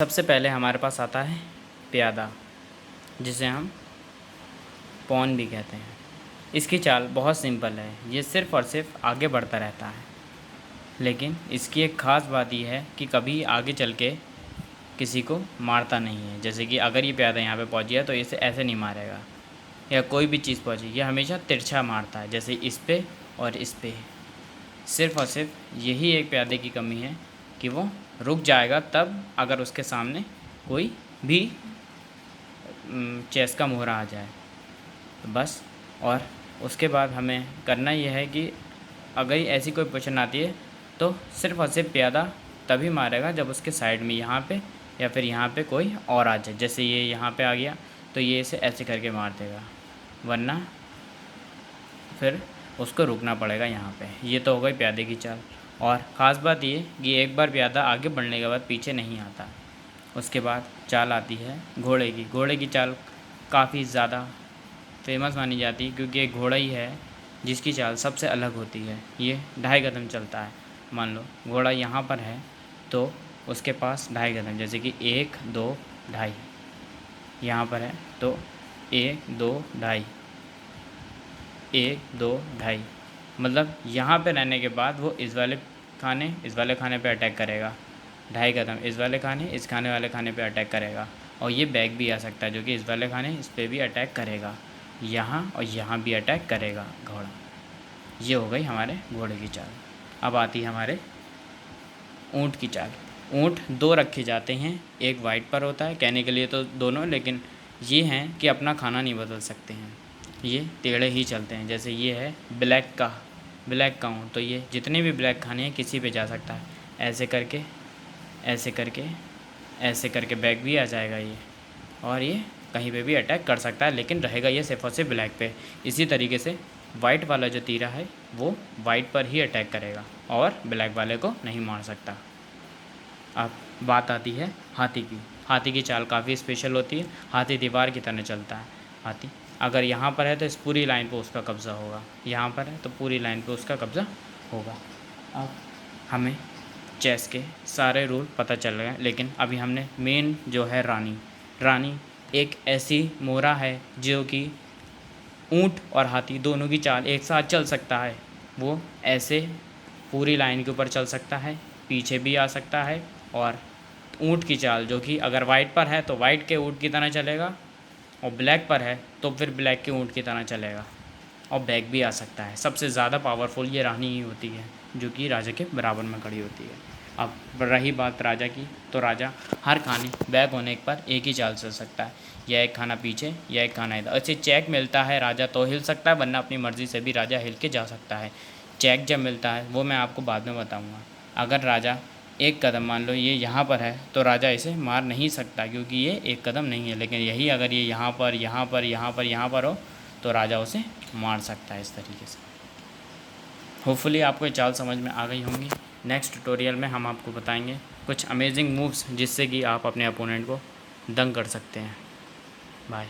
सबसे पहले हमारे पास आता है प्यादा, जिसे हम पॉन भी कहते हैं। इसकी चाल बहुत सिंपल है, ये सिर्फ़ और सिर्फ आगे बढ़ता रहता है। लेकिन इसकी एक ख़ास बात यह है कि कभी आगे चल के किसी को मारता नहीं है। जैसे कि अगर ये प्यादा यहाँ पे पहुँच गया तो इसे ऐसे नहीं मारेगा, या कोई भी चीज़ पहुँची, ये हमेशा तिरछा मारता है, जैसे इस पे और इस पे। सिर्फ़ और सिर्फ यही एक प्यादे की कमी है कि वो रुक जाएगा तब अगर उसके सामने कोई भी चेस का मोहरा आ जाए तो बस। और उसके बाद हमें करना यह है कि अगर ऐसी कोई पोजीशन आती है तो सिर्फ़ और सिर्फ प्यादा तभी मारेगा जब उसके साइड में यहाँ पे या फिर यहाँ पे कोई और आ जाए। जैसे ये यहाँ पे आ गया तो ये इसे ऐसे करके मार देगा, वरना फिर उसको रुकना पड़ेगा यहाँ पे। ये तो हो गई प्यादे की चाल। और ख़ास बात ये कि एक बार प्यादा आगे बढ़ने के बाद पीछे नहीं आता। उसके बाद चाल आती है घोड़े की। घोड़े की चाल काफ़ी ज़्यादा फेमस मानी जाती है, क्योंकि एक घोड़ा ही है जिसकी चाल सबसे अलग होती है। ये 2.5 कदम चलता है। मान लो घोड़ा यहाँ पर है तो उसके पास 2.5 कदम, जैसे कि 1 2 2.5। यहाँ पर है तो 1 2 2.5, 1 2 2.5। मतलब यहाँ पे रहने के बाद वो इस वाले खाने पे अटैक करेगा। 2.5 कदम इस वाले खाने, इस खाने वाले खाने पे अटैक करेगा। और ये बैक भी आ सकता है, जो कि इस वाले खाने, इस पे भी अटैक करेगा, यहाँ और यहाँ भी अटैक करेगा घोड़ा। ये हो गई हमारे घोड़े की चाल। अब आती है हमारे ऊँट की चाल। ऊँट 2 रखे जाते हैं, एक वाइट पर होता है, कहने के लिए तो दोनों, लेकिन ये हैं कि अपना खाना नहीं बदल सकते हैं, ये टेढ़े ही चलते हैं। जैसे ये है ब्लैक का ऊँट, तो ये जितने भी ब्लैक खाने हैं किसी पे जा सकता है। ऐसे करके ऐसे करके ऐसे करके बैक भी आ जाएगा ये, और ये कहीं पे भी अटैक कर सकता है, लेकिन रहेगा ये सिर्फ और सिर्फ ब्लैक पे। इसी तरीके से वाइट वाला जो तीरा है वो वाइट पर ही अटैक करेगा और ब्लैक वाले को नहीं मार सकता। अब बात आती है हाथी की। हाथी की चाल काफ़ी स्पेशल होती है। हाथी दीवार की तरह चलता है। हाथी अगर यहाँ पर है तो इस पूरी लाइन पे उसका कब्ज़ा होगा, यहाँ पर है तो पूरी लाइन पे उसका कब्ज़ा होगा। अब हमें चेस के सारे रूल पता चल गए, लेकिन अभी हमने मेन जो है रानी एक ऐसी मोहरा है जो कि ऊँट और हाथी दोनों की चाल एक साथ चल सकता है। वो ऐसे पूरी लाइन के ऊपर चल सकता है, पीछे भी आ सकता है। और ऊँट की चाल जो कि अगर वाइट पर है तो वाइट के ऊँट की तरह चलेगा, और ब्लैक पर है तो फिर ब्लैक के ऊँट की तरह चलेगा, और बैक भी आ सकता है। सबसे ज़्यादा पावरफुल ये रानी ही होती है, जो कि राजा के बराबर में खड़ी होती है। अब रही बात राजा की, तो राजा हर खाने बैक होने पर एक ही चाल चल सकता है, या एक खाना पीछे या एक खाना इधर। अच्छे चेक मिलता है राजा तो हिल सकता है, वरना अपनी मर्ज़ी से भी राजा हिल के जा सकता है। चेक जब मिलता है वो मैं आपको बाद में बताऊँगा। अगर राजा एक कदम, मान लो ये यहाँ पर है, तो राजा इसे मार नहीं सकता, क्योंकि ये एक कदम नहीं है। लेकिन यही अगर ये यहाँ पर हो तो राजा उसे मार सकता है इस तरीके से। होपफुली आपको ये चाल समझ में आ गई होंगी। नेक्स्ट ट्यूटोरियल में हम आपको बताएंगे कुछ अमेजिंग मूव्स जिससे कि आप अपने अपोनेंट को दंग कर सकते हैं। बाय।